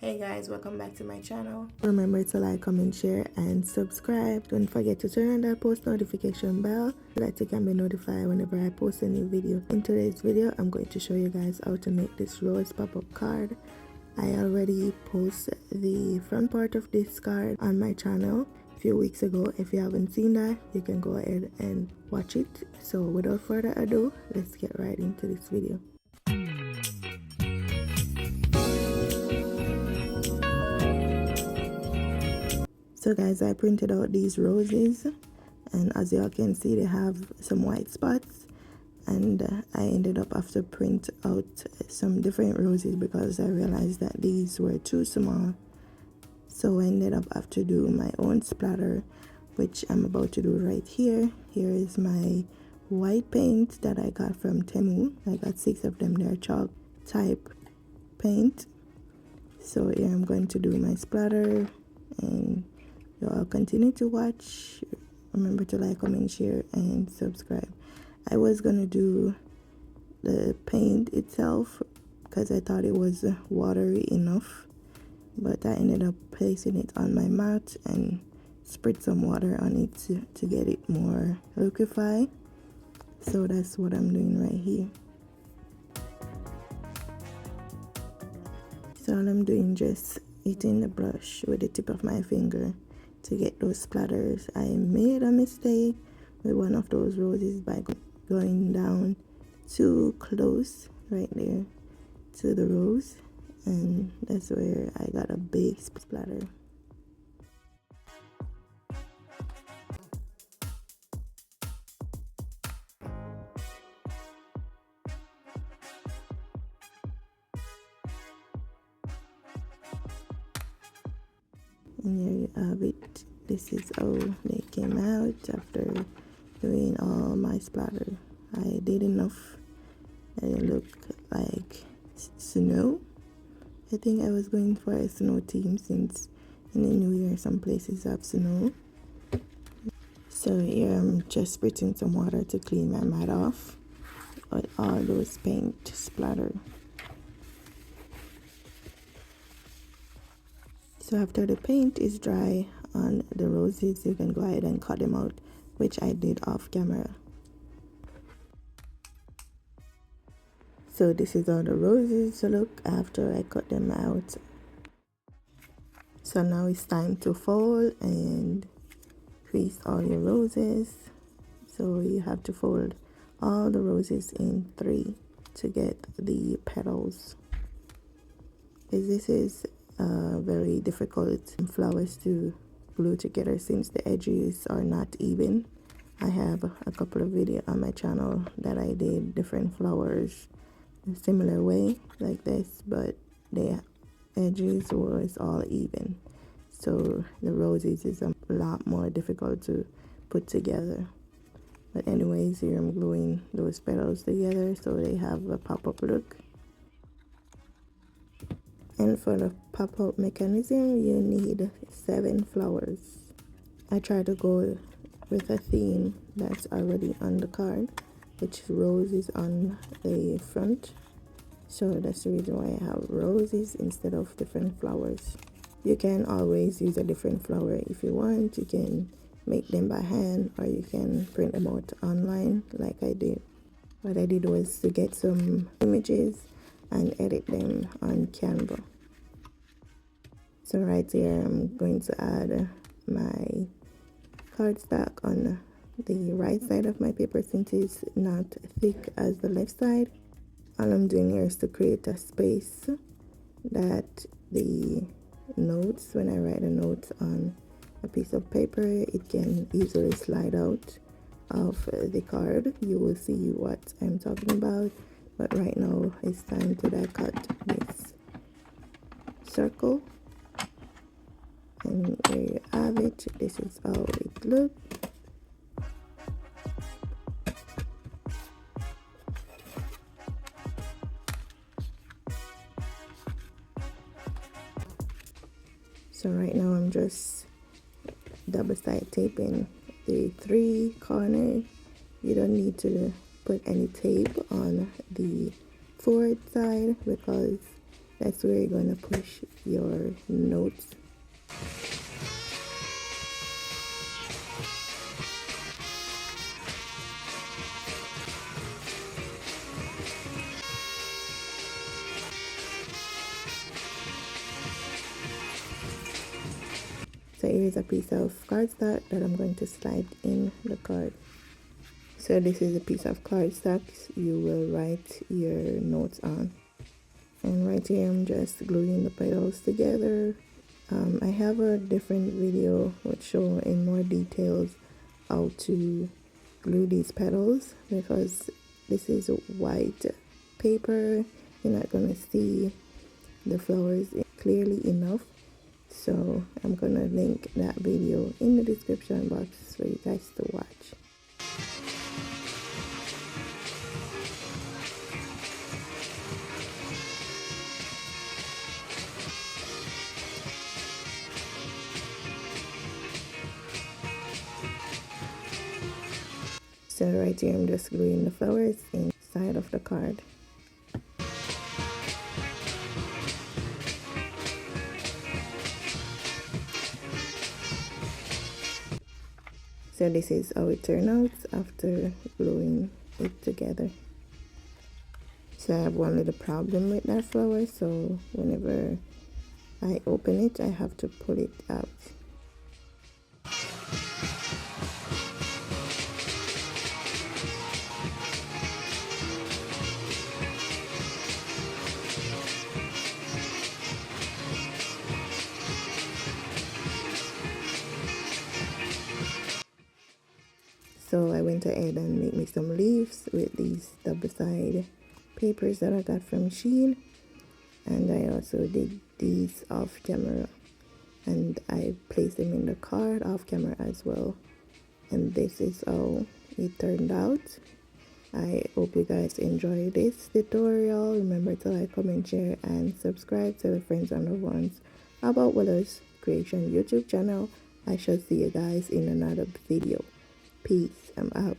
Hey guys, welcome back to my channel. Remember to like, comment, share and subscribe. Don't forget to turn on that post notification bell so that you can be notified whenever I post a new video. In today's video, I'm going to show you guys how to make this rose pop-up card. I already posted the front part of this card on my channel a few weeks ago. If you haven't seen that, you can go ahead and watch it. So without further ado, let's get right into this video. So guys, I printed out these roses, and as y'all can see, they have some white spots, and I ended up after print out some different roses because I realized that these were too small. So I ended up after do my own splatter, which I'm about to do right here. Here is my white paint that I got from Temu. I got 6 of them. They're chalk type paint. So here I'm going to do my splatter, and y'all continue to watch. Remember to like, comment, share and subscribe. I was gonna do the paint itself because I thought it was watery enough, but I ended up placing it on my mat and spread some water on it to get it more liquefied. So that's what I'm doing right here. So all I'm doing, just hitting the brush with the tip of my finger to get those splatters. I made a mistake with one of those roses by going down too close right there to the rose, and that's where I got a big splatter. And there you have it. This is how they came out after doing all my splatter. I did enough and it looked like snow. I think I was going for a snow theme since in the new year some places have snow. So here I'm just spritzing some water to clean my mat off with all those paint splatter. So after the paint is dry on the roses, you can go ahead and cut them out, which I did off camera. So this is how the roses look after I cut them out. So now it's time to fold and crease all your roses. So you have to fold all the roses in 3 to get the petals. This is very difficult flowers to glue together since the edges are not even. I have a couple of videos on my channel that I did different flowers a similar way like this, but the edges was all even. So the roses is a lot more difficult to put together. But anyways, here I'm gluing those petals together so they have a pop-up look. And for the pop-up mechanism, you need 7 flowers. I try to go with a theme that's already on the card, which roses on the front. So that's the reason why I have roses instead of different flowers. You can always use a different flower if you want. You can make them by hand or you can print them out online like I did. What I did was to get some images and edit them on Canva. So right here I'm going to add my cardstock on the right side of my paper since it's not thick as the left side. All I'm doing here is to create a space that the notes, when I write a note on a piece of paper, it can easily slide out of the card. You will see what I'm talking about, but right now it's time to die cut this circle, and there you have it. This is how it looks. So right now I'm just double side taping the 3 corners. You don't need to put any tape on the forward side because That's where you're going to push your notes. So here's a piece of cardstock that I'm going to slide in the card. So this is a piece of cardstock you will write your notes on. And right here I'm just gluing the petals together. I have a different video which show in more details how to glue these petals, because this is white paper. You're not going to see the flowers clearly enough. So I'm going to link that video in the description box for you guys to watch. So right here I'm just gluing the flowers inside of the card. So this is how it turned out after gluing it together. So I have one little problem with that flower, so whenever I open it I have to pull it out. So I went ahead and made me some leaves with these double-sided papers that I got from Shein, and I also did these off camera, and I placed them in the card off camera as well. And this is how it turned out. I hope you guys enjoy this tutorial. Remember to like, comment, share, and subscribe to the friends and loved ones about Willoz Creation YouTube channel. I shall see you guys in another video. Peace. I'm out.